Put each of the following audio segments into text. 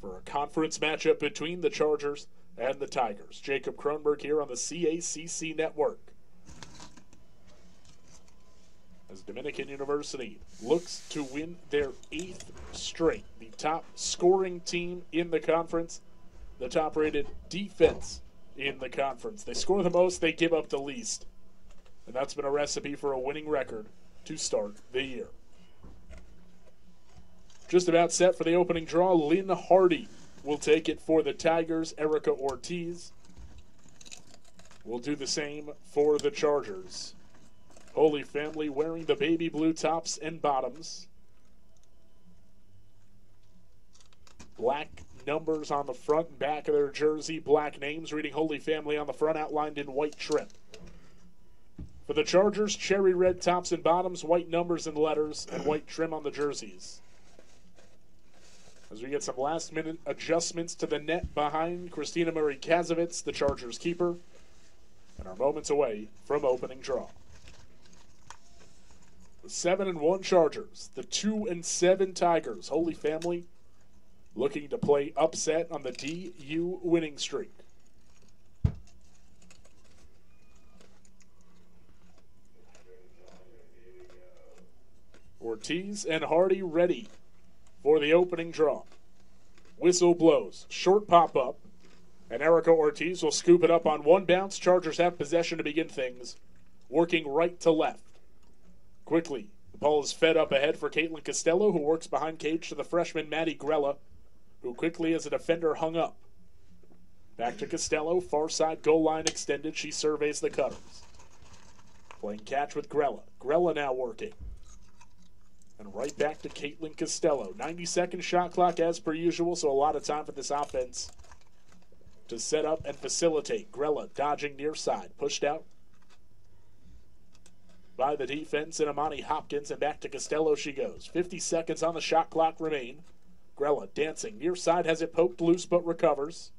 for a conference matchup between the Chargers and the Tigers. Jacob Kronberg here on the CACC Network. As Dominican University looks to win their 8th straight, the top scoring team in the conference, the top rated defense in the conference. They score the most, they give up the least. And that's been a recipe for a winning record to start the year. Just about set for the opening draw. Lynn Hardy will take it for the Tigers. Erica Ortiz will do the same for the Chargers. Holy Family wearing the baby blue tops and bottoms. Black numbers on the front and back of their jersey. Black names reading Holy Family on the front, outlined in white trim. For the Chargers, cherry red tops and bottoms, white numbers and letters, and white trim on the jerseys. As we get some last-minute adjustments to the net behind Christina Marie Kazovitz, the Chargers keeper, and are moments away from opening draw. The 7-1 Chargers, the 2-7 Tigers. Holy Family looking to play upset on the DU winning streak. Ortiz and Hardy ready for the opening draw. Whistle blows, short pop-up, and Erica Ortiz will scoop it up on one bounce. Chargers have possession to begin things, working right to left. Quickly, the ball is fed up ahead for Caitlin Costello, who works behind cage to the freshman Maddie Grella, who quickly as a defender hung up. Back to Costello, far side goal line extended. She surveys the cutters. Playing catch with Grella. Grella now working. And right back to Caitlin Costello. 90-second shot clock as per usual, so a lot of time for this offense to set up and facilitate. Grella dodging near side. Pushed out by the defense and Amani Hopkins, and back to Costello she goes. 50 seconds on the shot clock remain. Grella dancing near side, has it poked loose but recovers.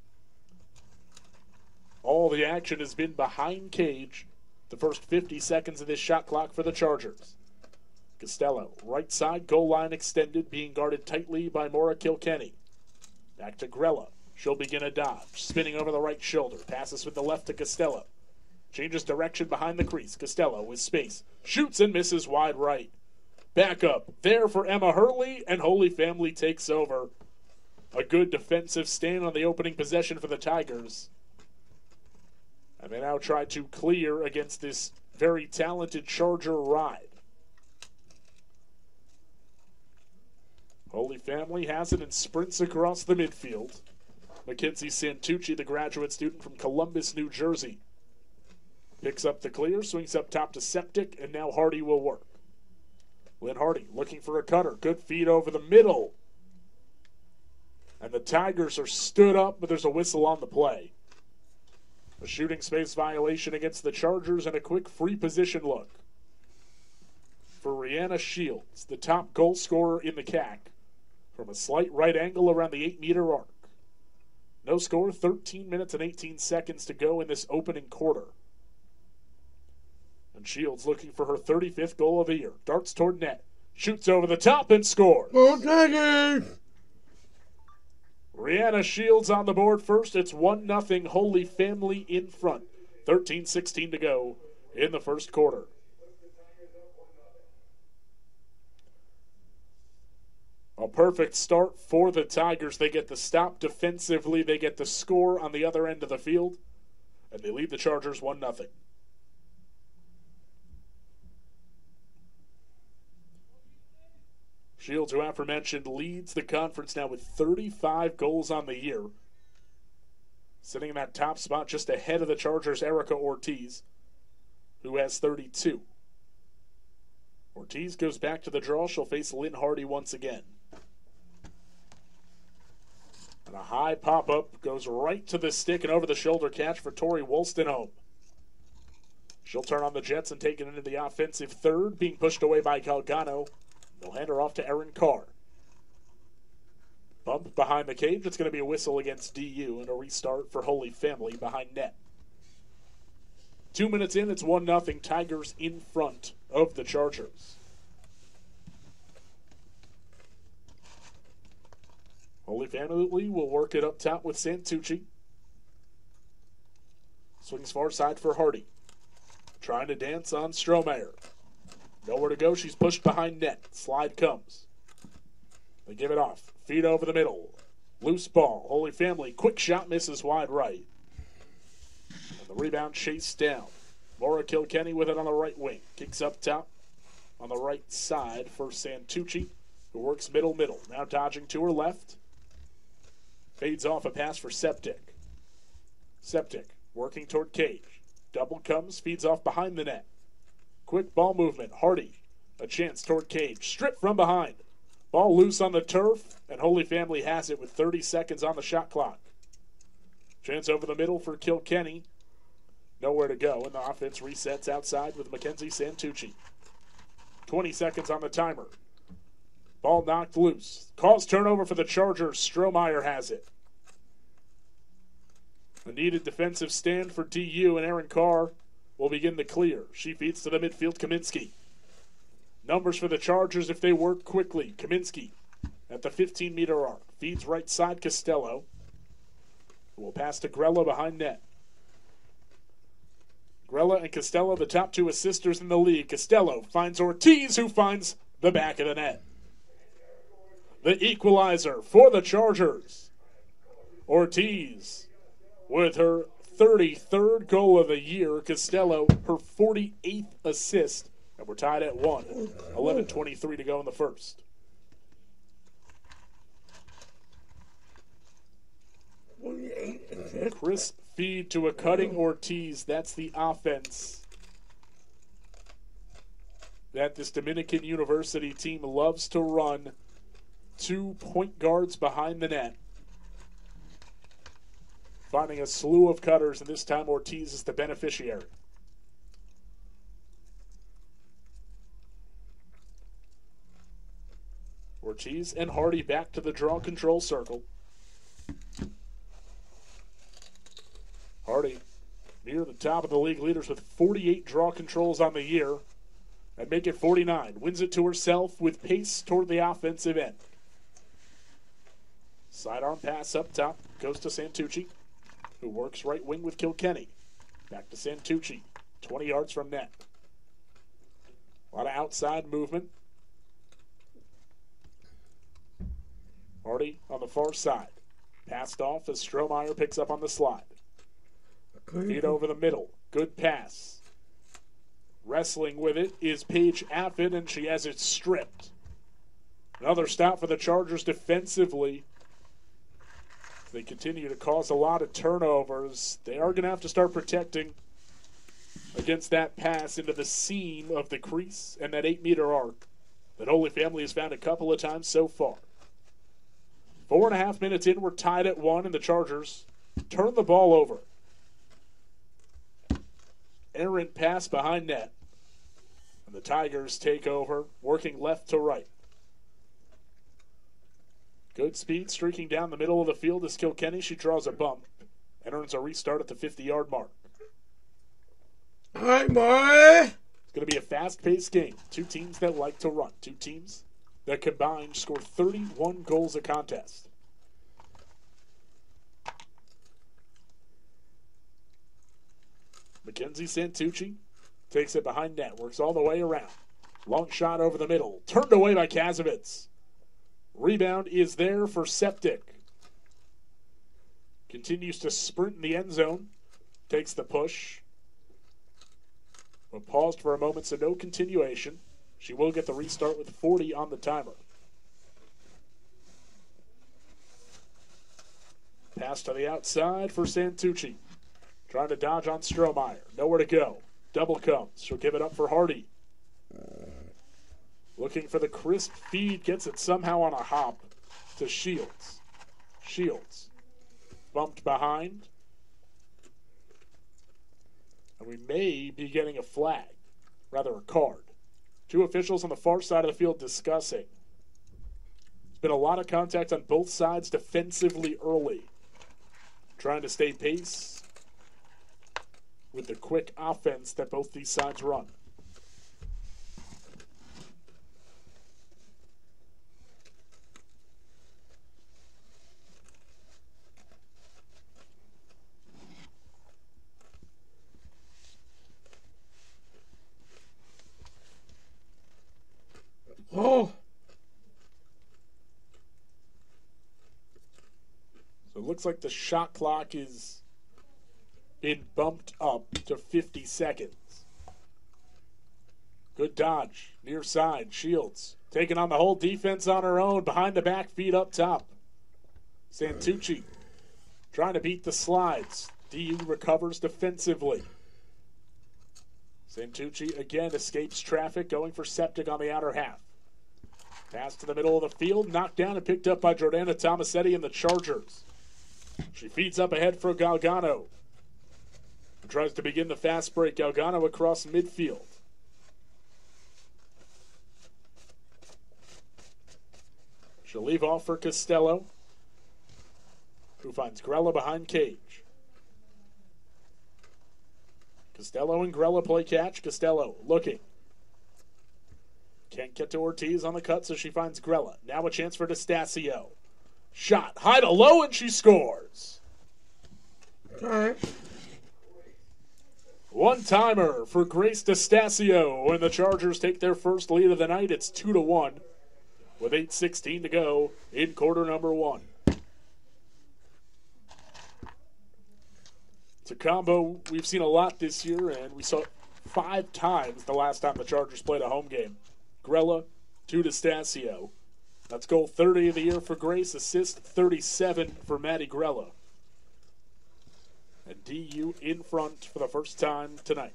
All the action has been behind cage the first 50 seconds of this shot clock for the Chargers. Costello, right side, goal line extended, being guarded tightly by Maura Kilkenny. Back to Grella. She'll begin a dodge, spinning over the right shoulder. Passes with the left to Costello. Changes direction behind the crease. Costello with space. Shoots and misses wide right. Back up there for Emma Hurley, and Holy Family takes over. A good defensive stand on the opening possession for the Tigers. And they now try to clear against this very talented Charger ride. Holy Family has it and sprints across the midfield. Mackenzie Santucci, the graduate student from Columbus, New Jersey, picks up the clear, swings up top to Septic, and now Hardy will work. Lynn Hardy looking for a cutter. Good feed over the middle. And the Tigers are stood up, but there's a whistle on the play. A shooting space violation against the Chargers and a quick free position look for Rihanna Shields, the top goal scorer in the CAC, from a slight right angle around the 8-meter arc. No score, 13 minutes and 18 seconds to go in this opening quarter. And Shields looking for her 35th goal of the year. Darts toward net. Shoots over the top and scores. Go Tigers! Rihanna Shields on the board first. It's 1-0 Holy Family in front. 13-16 to go in the first quarter. A perfect start for the Tigers. They get the stop defensively. They get the score on the other end of the field. And they lead the Chargers 1-0. Shields, who aforementioned, leads the conference now with 35 goals on the year. Sitting in that top spot just ahead of the Chargers' Erica Ortiz, who has 32. Ortiz goes back to the draw. She'll face Lynn Hardy once again. And a high pop-up goes right to the stick and over the shoulder catch for Tori Wolstenholme. She'll turn on the Jets and take it into the offensive third, being pushed away by Galgano. They'll hand her off to Erin Carr. Bump behind the cage. It's going to be a whistle against DU and a restart for Holy Family behind net. 2 minutes in, it's 1-0. Tigers in front of the Chargers. Holy Family will work it up top with Santucci. Swings far side for Hardy. Trying to dance on Strohmeyer. Nowhere to go. She's pushed behind net. Slide comes. They give it off. Feet over the middle. Loose ball. Holy Family. Quick shot misses wide right. And the rebound chased down. Maura Kilkenny with it on the right wing. Kicks up top on the right side for Santucci, who works middle. Now dodging to her left. Fades off a pass for Septic. Septic working toward Cage. Double comes, feeds off behind the net. Quick ball movement. Hardy, a chance toward Cage. Stripped from behind. Ball loose on the turf, and Holy Family has it with 30 seconds on the shot clock. Chance over the middle for Kilkenny. Nowhere to go, and the offense resets outside with Mackenzie Santucci. 20 seconds on the timer. Ball knocked loose. Calls turnover for the Chargers. Strohmeyer has it. A needed defensive stand for DU, and Aaron Carr will begin the clear. She feeds to the midfield, Kaminsky. Numbers for the Chargers if they work quickly. Kaminsky at the 15-meter arc. Feeds right side, Costello. Will pass to Grella behind net. Grella and Costello, the top two assisters in the league. Costello finds Ortiz, who finds the back of the net. The equalizer for the Chargers. Ortiz with her 33rd goal of the year. Costello, her 48th assist. And we're tied at 1. 11:23 to go in the first. Crisp feed to a cutting Ortiz. That's the offense that this Dominican University team loves to run. 2 point guards behind the net. Finding a slew of cutters, and this time Ortiz is the beneficiary. Ortiz and Hardy back to the draw control circle. Hardy near the top of the league leaders with 48 draw controls on the year and make it 49. Wins it to herself with pace toward the offensive end. Sidearm pass up top goes to Santucci, who works right wing with Kilkenny. Back to Santucci, 20 yards from net. A lot of outside movement. Hardy on the far side. Passed off as Strohmeyer picks up on the slide. Feed over the middle. Good pass. Wrestling with it is Paige Affin, and she has it stripped. Another stop for the Chargers defensively. They continue to cause a lot of turnovers. They are going to have to start protecting against that pass into the seam of the crease and that 8-meter arc that Holy Family has found a couple of times so far. 4.5 minutes in, we're tied at 1, and the Chargers turn the ball over. Errant pass behind net. And the Tigers take over, working left to right. Good speed, streaking down the middle of the field is Kilkenny. She draws a bump and earns a restart at the 50-yard mark. All right, boy. It's going to be a fast-paced game. Two teams that like to run. Two teams that combined score 31 goals a contest. Mackenzie Santucci takes it behind net, works all the way around. Long shot over the middle, turned away by Kazovitz. Rebound is there for Septic. Continues to sprint in the end zone, takes the push, but paused for a moment, so no continuation. She will get the restart with 40 on the timer. Pass to the outside for Santucci. Trying to dodge on Strohmeyer. Nowhere to go. Double comes. She'll give it up for Hardy. Looking for the crisp feed. Gets it somehow on a hop to Shields. Shields bumped behind. And we may be getting a flag. Rather, a card. Two officials on the far side of the field discussing. There's been a lot of contact on both sides defensively early. Trying to stay pace with the quick offense that both these sides run. So it looks like the shot clock is been bumped up to 50 seconds. Good dodge, near side, Shields taking on the whole defense on her own, behind the back, feet up top. Santucci trying to beat the slides. DU recovers defensively. Santucci again escapes traffic, going for Septic on the outer half. Pass to the middle of the field, knocked down and picked up by Jordana Tomasetti and the Chargers. She feeds up ahead for Galgano. Tries to begin the fast break. Galgano across midfield. She'll leave off for Costello, who finds Grella behind cage. Costello and Grella play catch. Costello looking. Can't get to Ortiz on the cut, so she finds Grella. Now a chance for DeStasio. Shot high to low, and she scores. All right. One-timer for Grace DeStasio, and the Chargers take their first lead of the night. It's 2-1 with 8:16 to go in quarter number one. It's a combo we've seen a lot this year, and we saw it 5 times the last time the Chargers played a home game. Grella to DeStasio. That's goal 30 of the year for Grace, assist 37 for Maddie Grella. And DU in front for the first time tonight.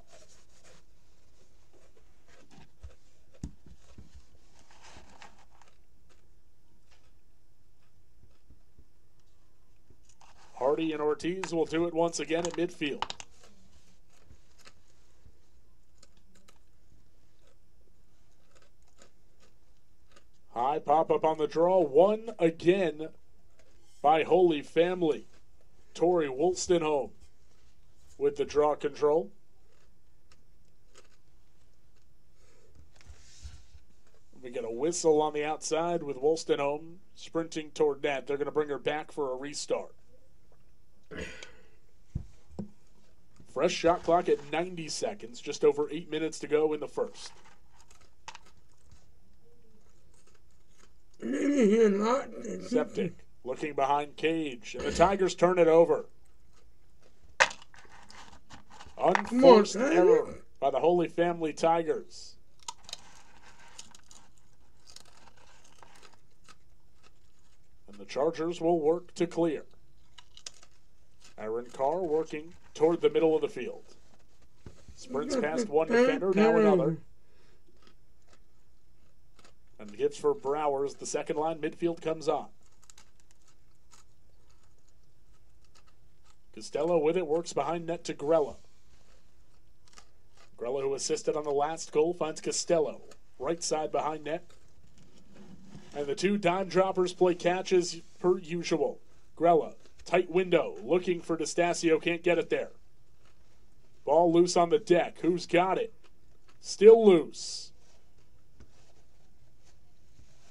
Hardy and Ortiz will do it once again at midfield. High pop-up on the draw, won again by Holy Family. Tori Wolstenholme with the draw control. We get a whistle on the outside with Wolstenholme sprinting toward net. They're going to bring her back for a restart. Fresh shot clock at 90 seconds, just over 8 minutes to go in the first. Septic looking behind cage, and the Tigers turn it over. Unforced error by the Holy Family Tigers. And the Chargers will work to clear. Aaron Carr working toward the middle of the field. Sprints past one defender, now another. And gives for Browers. The second line midfield comes on. Costello with it, works behind net to Grella. Grella, who assisted on the last goal, finds Costello. Right side behind net. And the two dime droppers play catches per usual. Grella, tight window, looking for DeStasio, can't get it there. Ball loose on the deck. Who's got it? Still loose.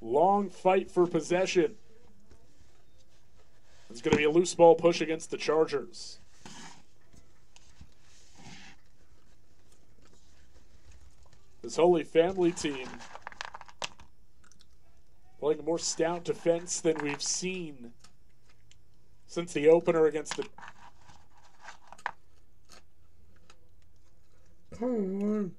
Long fight for possession. It's going to be a loose ball push against the Chargers. This Holy Family team playing a more stout defense than we've seen since the opener against the... Come on.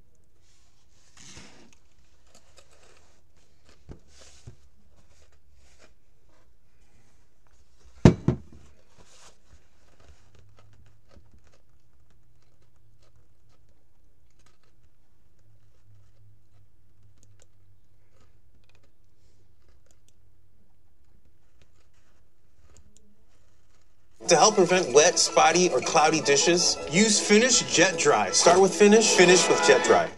To help prevent wet, spotty, or cloudy dishes, use Finish Jet Dry. Start with Finish, finish with Jet Dry.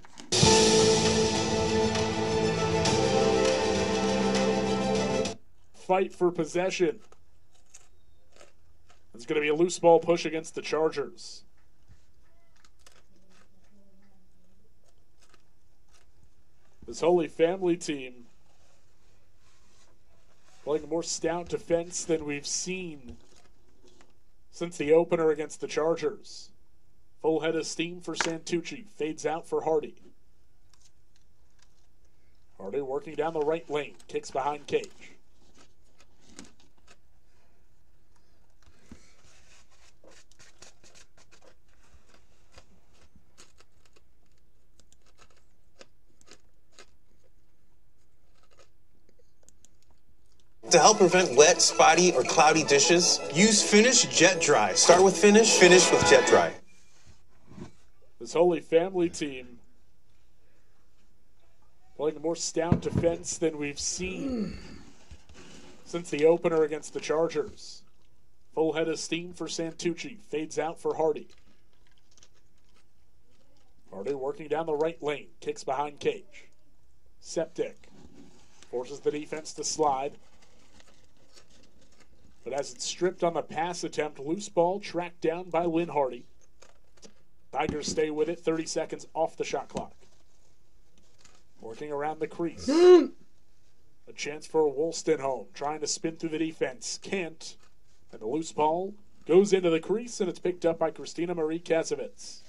Fight for possession. It's going to be a loose ball push against the Chargers. This Holy Family team playing a more stout defense than we've seen since the opener against the Chargers. Full head of steam for Santucci. Fades out for Hardy. Hardy working down the right lane. Kicks behind cage. To help prevent wet, spotty, or cloudy dishes, use Finish Jet Dry. Start with Finish, finish with Jet Dry. This Holy Family team playing a more stout defense than we've seen since the opener against the Chargers. Full head of steam for Santucci. Fades out for Hardy. Hardy working down the right lane. Kicks behind Cage. Septic forces the defense to slide. But as it's stripped on the pass attempt, loose ball tracked down by Lynn Hardy. Tigers stay with it, 30 seconds off the shot clock. Working around the crease. A chance for Wolstenholme, trying to spin through the defense. Can't. And the loose ball goes into the crease, and it's picked up by Christina Marie Kasovitz.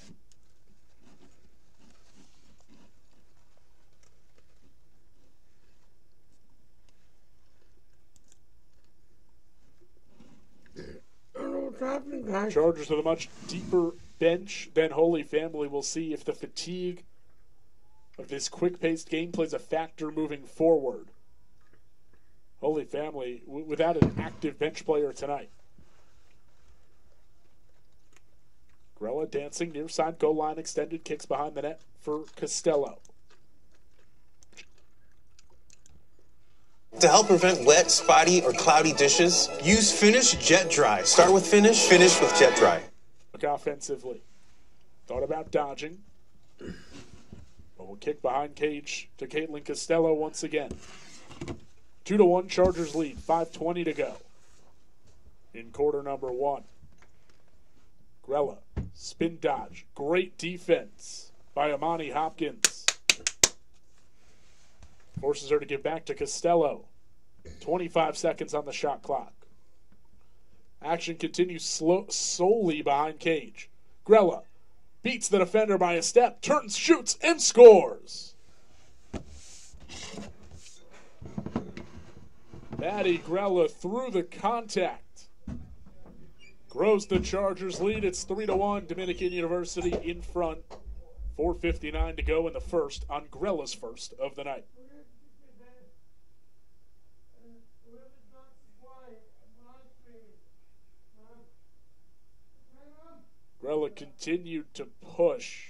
Chargers with a much deeper bench than Holy Family. Will see if the fatigue of this quick-paced game plays a factor moving forward. Holy Family without an active bench player tonight. Grella dancing near side goal line, extended kicks behind the net for Costello. To help prevent wet, spotty, or cloudy dishes, use Finish Jet Dry. Start with Finish, finish with Jet Dry. Look offensively. Thought about dodging. But will kick behind Cage to Caitlin Costello once again. 2-1 Chargers lead. 5:20 to go in quarter number one. Grella, spin dodge. Great defense by Amani Hopkins. Forces her to give back to Costello. 25 seconds on the shot clock. Action continues solely behind Cage. Grella beats the defender by a step, turns, shoots, and scores. Maddie Grella through the contact. Grows the Chargers lead. It's 3-1. Dominican University in front. 4:59 to go in the first on Grella's first of the night. Grella continued to push.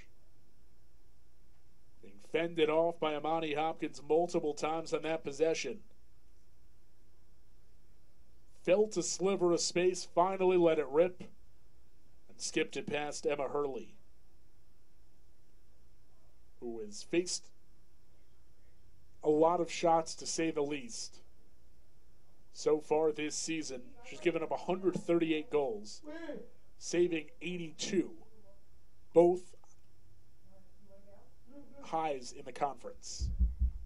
Being fended off by Amani Hopkins multiple times on that possession. Felt a sliver of space, finally let it rip, and skipped it past Emma Hurley, who has faced a lot of shots, to say the least. So far this season, she's given up 138 goals, saving 82, both highs in the conference.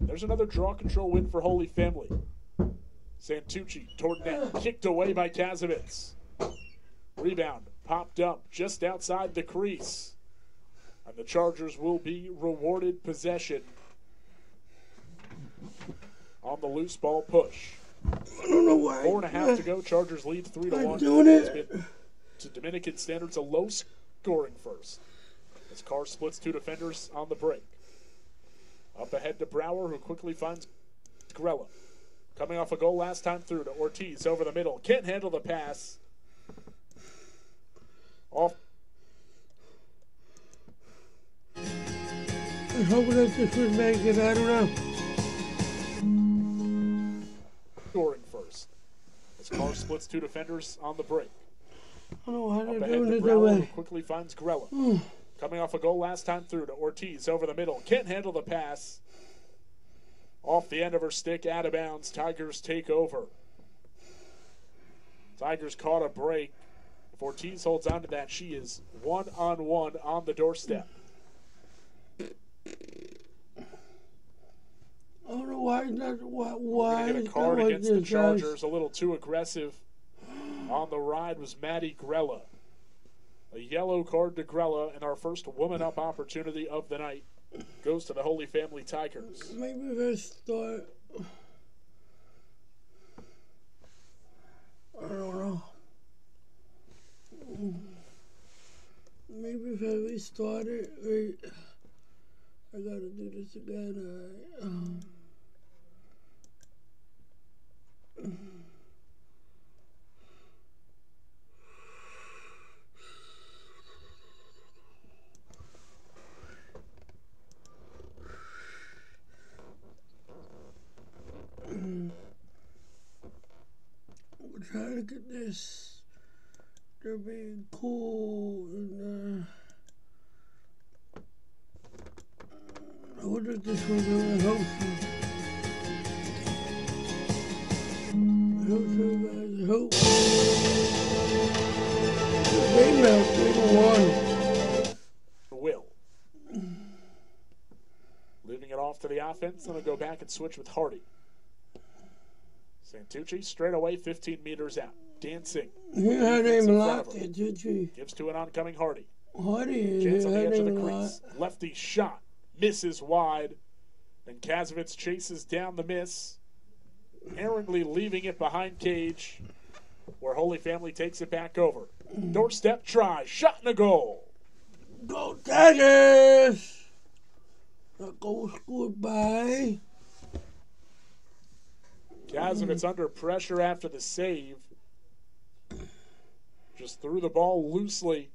There's another draw control win for Holy Family. Santucci toward net, kicked away by Kasovitz. Rebound popped up just outside the crease. And the Chargers will be rewarded possession on the loose ball push. I don't know why. 4.5 to go. Chargers lead 3-1. I'm doing it. It's been, to Dominican standards, a low scoring first. As Carr splits two defenders on the break. Up ahead to Brower, who quickly finds Grella. Coming off a goal last time through to Ortiz over the middle. Can't handle the pass. Off. I hope that this would make it. I don't know. Scoring first. As Carr splits two defenders on the break. I don't know how Up they're ahead doing to it that Brower, who way. quickly finds Grella. Coming off a goal last time through to Ortiz over the middle. Can't handle the pass. Off the end of her stick, out of bounds. Tigers take over. Tigers caught a break. If Ortiz holds on to that, she is one-on-one on the doorstep. I don't know why. Why? We're gonna get a card against the Chargers. A little too aggressive on the ride was Maddie Grella. A yellow card to Grella, and our first woman-up opportunity of the night goes to the Holy Family Tigers. Maybe if I start. I don't know. Maybe if I restart it. Wait. I gotta do this again. this. They're being cool. And, I wonder if this one's going to help you. I hope so, guys. I hope. Game now, 3-1. Will. Leaving it off to the offense, and they'll go back and switch with Hardy. Santucci straight away, 15 meters out. Dancing. Her name a lot, Santucci. Gives to an oncoming Hardy. Hardy. Chance on the edge of the crease. Lefty shot. Misses wide. And Kazovitz chases down the miss. Errantly leaving it behind cage, where Holy Family takes it back over. Doorstep try. Shot and a goal. Go Tigers! The goal scored by Kazovitz under pressure after the save. Just threw the ball loosely.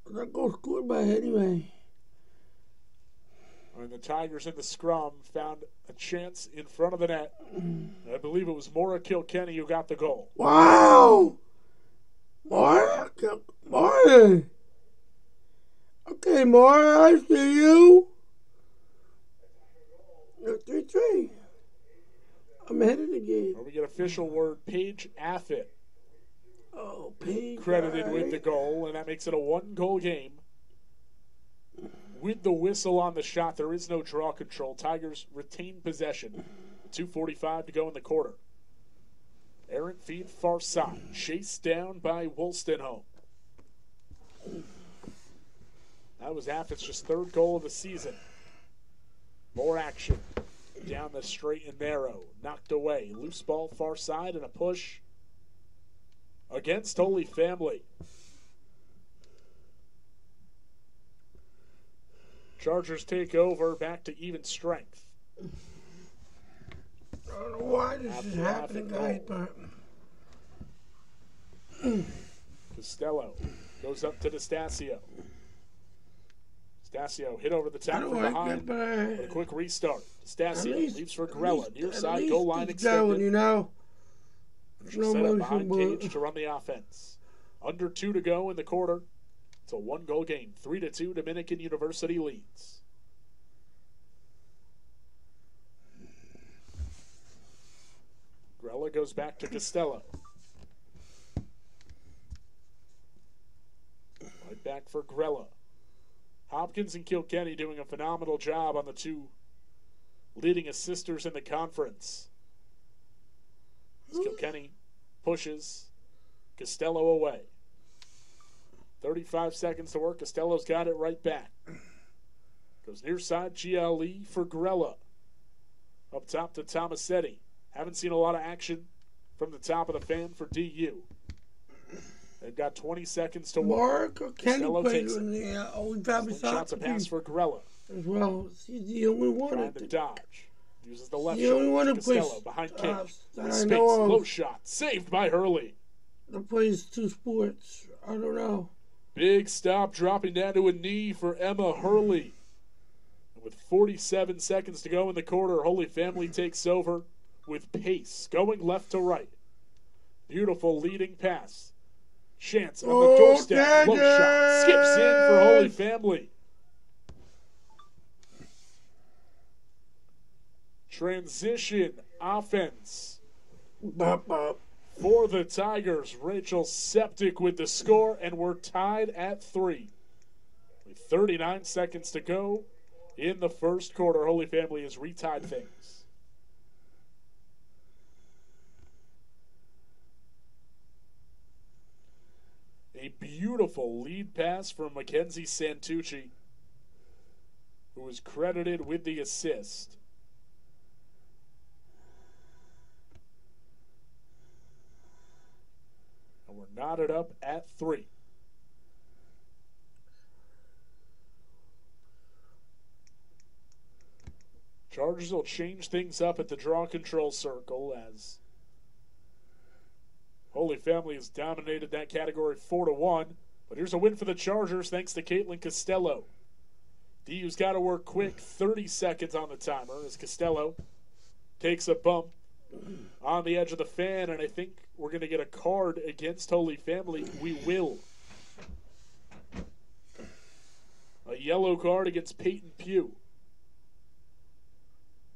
That goal scored by anyway. And the Tigers in the scrum found a chance in front of the net. I believe it was Maura Kilkenny who got the goal. Wow! Maura? Okay, Maura, I see you. You're 3-3. I'm ahead of the game. We get official word. Paige Affett Paige. credited with the goal, and that makes it a 1-goal game. With the whistle on the shot, there is no draw control. Tigers retain possession. 2:45 to go in the quarter. Errant feed far side. Chased down by Wolstenholme. That was Affett's just 3rd goal of the season. More action. Down the straight and narrow. Knocked away. Loose ball far side and a push against Holy Family. Chargers take over, back to even strength. I don't know why this is happening, guys, but Costello goes up to D'Stasio. D'Stasio hit over the top from behind. With a quick restart. D'Stasio leaves for Grella. Near side, goal line extended. You know. No set up behind cage to run the offense. Under 2 to go in the quarter. It's a 1-goal game. 3-2, Dominican University leads. Grella goes back to Costello. Right back for Grella. Hopkins and Kilkenny doing a phenomenal job on the 2 leading assisters in the conference. As Kilkenny pushes Costello away. 35 seconds to work. Costello's got it right back. Goes near side. GLE for Grella. Up top to Tomasetti. Haven't seen a lot of action from the top of the fan for DU. They've got 20 seconds to work. Costello takes it. Shots a pass for Grella. As well. He's the only one. Trying to dodge. Uses the left the only one shot. Costello behind cage. Space. Low shot. Saved by Hurley. That plays 2 sports. I don't know. Big stop, dropping down to a knee for Emma Hurley. And with 47 seconds to go in the quarter, Holy Family takes over with pace, going left to right. Beautiful leading pass. Chance on the doorstep. Low shot. Skips in for Holy Family. Transition offense. Bop, bop. For the Tigers, Rachel Septic with the score, and we're tied at 3. With 39 seconds to go in the first quarter, Holy Family has retied things. A beautiful lead pass from Mackenzie Santucci, who was credited with the assist. And we're knotted up at 3. Chargers will change things up at the draw control circle as Holy Family has dominated that category 4-1. But here's a win for the Chargers thanks to Caitlin Costello. DU's got to work quick. 30 seconds on the timer as Costello takes a bump on the edge of the fan, and I think we're going to get a card against Holy Family, we will. A yellow card against Peyton Pugh,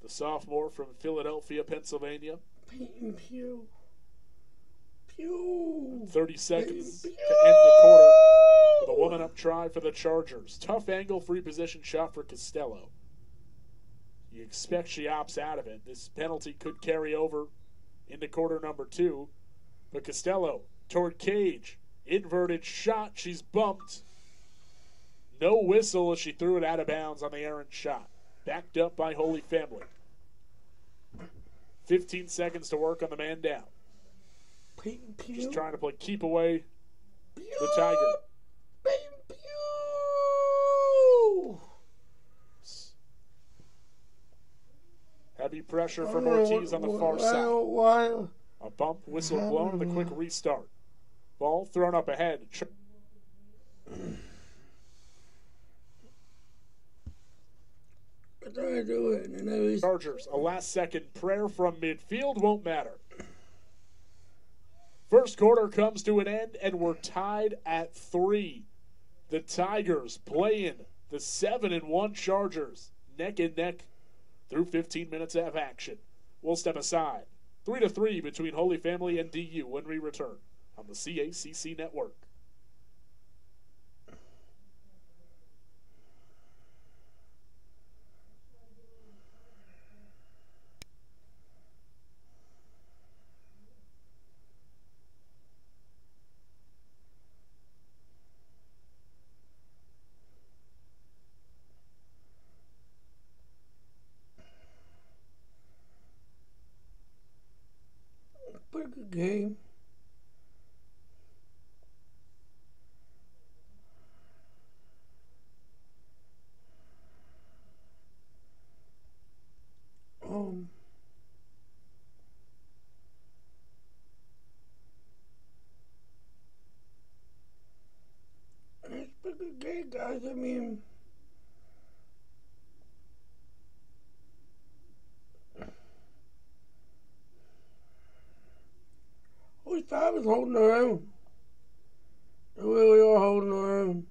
the sophomore from Philadelphia, Pennsylvania. Peyton Pugh. Pugh. 30 seconds to end the quarter with a woman-up try for the Chargers. Tough angle, free position shot for Costello. You expect she opts out of it. This penalty could carry over into quarter number 2. But Costello toward Cage. Inverted shot. She's bumped. No whistle as she threw it out of bounds on the errant shot. Backed up by Holy Family. 15 seconds to work on the man down. Peyton Pugh. Just trying to play keep away Pugh. the Tiger. Peyton Pugh. Heavy pressure from Ortiz on the far side. A bump, whistle blown, and a quick restart. Ball thrown up ahead. Chargers, a last-second prayer from midfield won't matter. First quarter comes to an end, and we're tied at 3. The Tigers playing the 7-1 Chargers neck and neck through 15 minutes of action. We'll step aside. 3-3 between Holy Family and DU when we return on the CACC Network. Pretty good game. It's a pretty good game, guys. I mean, Holy Five is holding their own. They really are holding their own.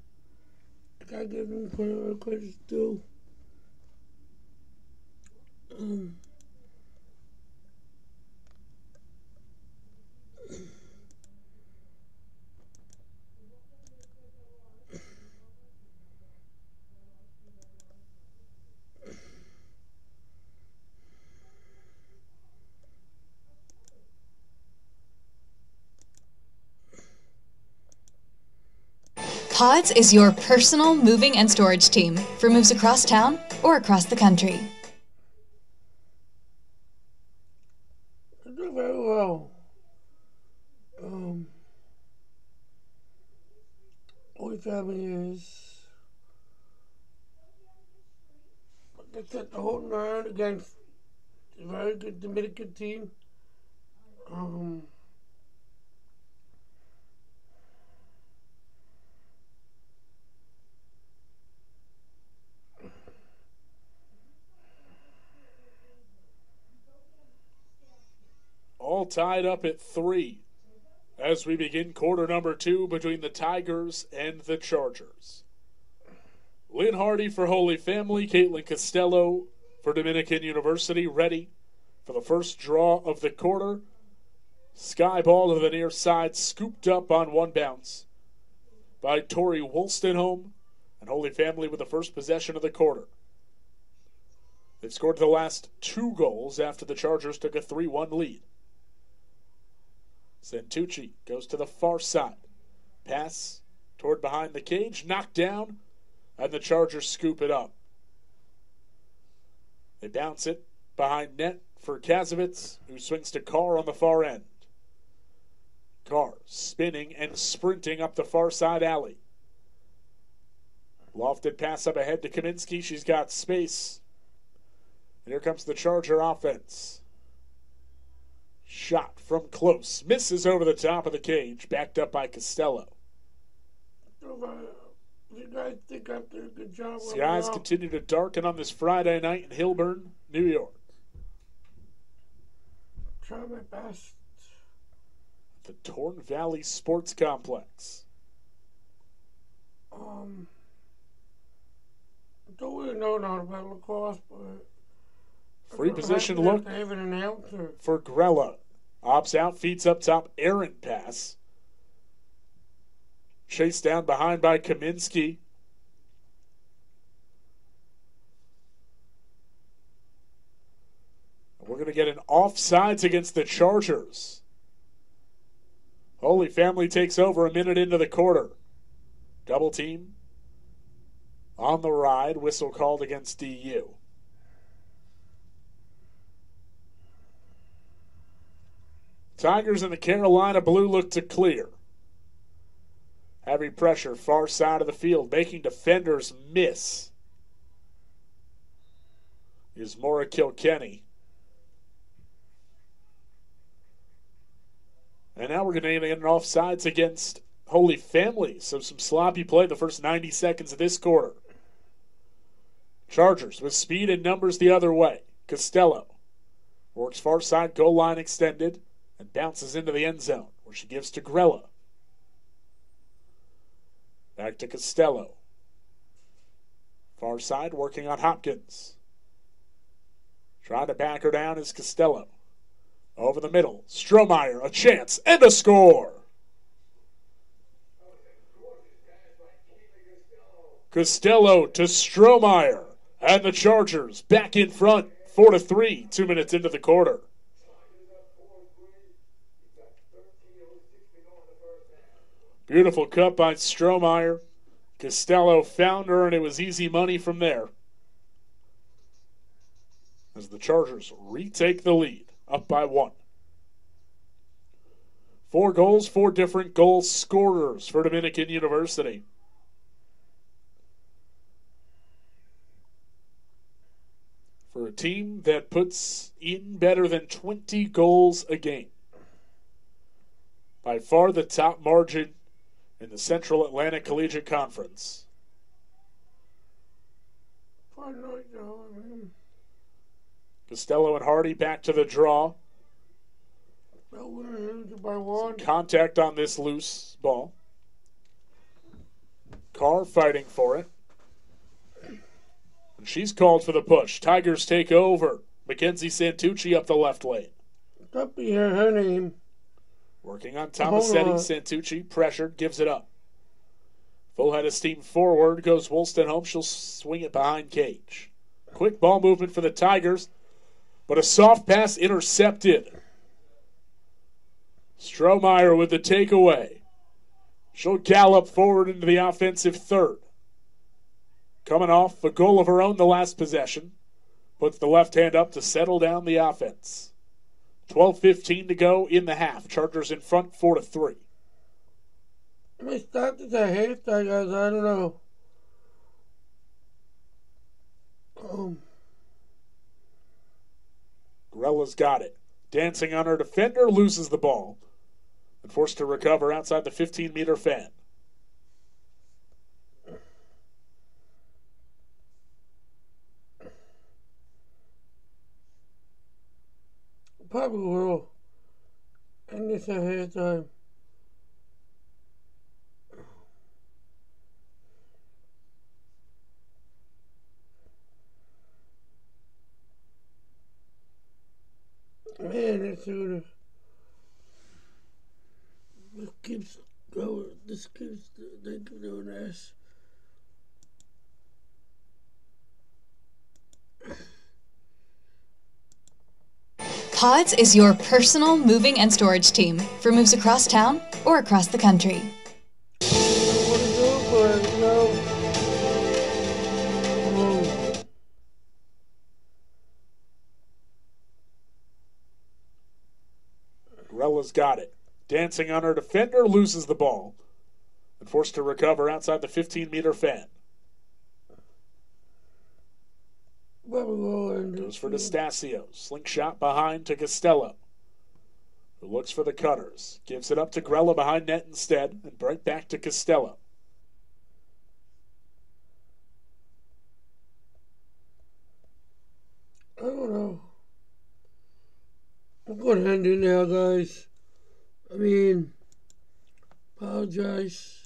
I gotta give them credit too. Pods is your personal moving and storage team for moves across town or across the country. They do very well. Holy Family is, like I said, they're holding their own against a very good Dominican team. All tied up at 3 as we begin quarter number 2 between the Tigers and the Chargers. Lynn Hardy for Holy Family, Caitlin Costello for Dominican University, ready for the first draw of the quarter. Sky ball to the near side, scooped up on one bounce by Tori Wolstenholme, and Holy Family with the first possession of the quarter. They've scored the last 2 goals after the Chargers took a 3-1 lead. Santucci goes to the far side. Pass toward behind the cage, knocked down, and the Chargers scoop it up. They bounce it behind net for Kazovitz, who swings to Carr on the far end. Carr spinning and sprinting up the far side alley. Lofted pass up ahead to Kaminsky. She's got space. And here comes the Charger offense. Shot from close. Misses over the top of the cage. Backed up by Costello. You guys think I'm doing a good job? Skies continue to darken on this Friday night in Hilburn, New York. Try my best. The Torn Valley Sports Complex. Don't really know not about lacrosse, but Free position I look have an announcer. for Grella. Opts out, feeds up top, errant pass. Chased down behind by Kaminsky. We're going to get an offsides against the Chargers. Holy Family takes over a minute into the quarter. Double team on the ride. Whistle called against DU. Tigers in the Carolina blue look to clear. Heavy pressure, far side of the field, making defenders miss. Is Maura Kilkenny. And now we're going to get an offsides against Holy Family. So some sloppy play the first 90 seconds of this quarter. Chargers with speed and numbers the other way. Costello works far side, goal line extended, and bounces into the end zone, where she gives to Grella. Back to Costello. Far side, working on Hopkins. Trying to back her down is Costello. Over the middle, Strohmeyer, a chance, and a score! Costello to Strohmeyer, and the Chargers back in front, 4-3, 2 minutes into the quarter. Beautiful cut by Strohmeyer. Costello found her, and it was easy money from there. As the Chargers retake the lead, up by 1. 4 goals, 4 different goal scorers for Dominican University. For a team that puts in better than 20 goals a game. By far the top margin in the Central Atlantic Collegiate Conference. Costello and Hardy back to the draw. Some contact on this loose ball. Carr fighting for it. And she's called for the push. Tigers take over. Mackenzie Santucci up the left lane. That'd be her name. Working on Tomasetti. Santucci pressured, gives it up. Full head of steam forward. Goes Woolston home. She'll swing it behind Cage. Quick ball movement for the Tigers. But a soft pass intercepted. Strohmeyer with the takeaway. She'll gallop forward into the offensive third. Coming off a goal of her own the last possession. Puts the left hand up to settle down the offense. 12:15 to go in the half. Chargers in front 4-3. We started at halftime, guys. I don't know. Grella's got it. Dancing on her defender, loses the ball. And forced to recover outside the 15-meter fan. Probably will. And this at halftime. Man, this shooter. This keeps going. They keep doing this. Pods is your personal moving and storage team for moves across town or across the country. Grella's got it. Dancing on her defender, loses the ball. And forced to recover outside the 15-meter fan. Goes for D'Estasio. Slingshot behind to Costello, who looks for the cutters. Gives it up to Grella behind net instead, and right back to Costello. I don't know. I'm going to end it now, guys. I mean, apologize.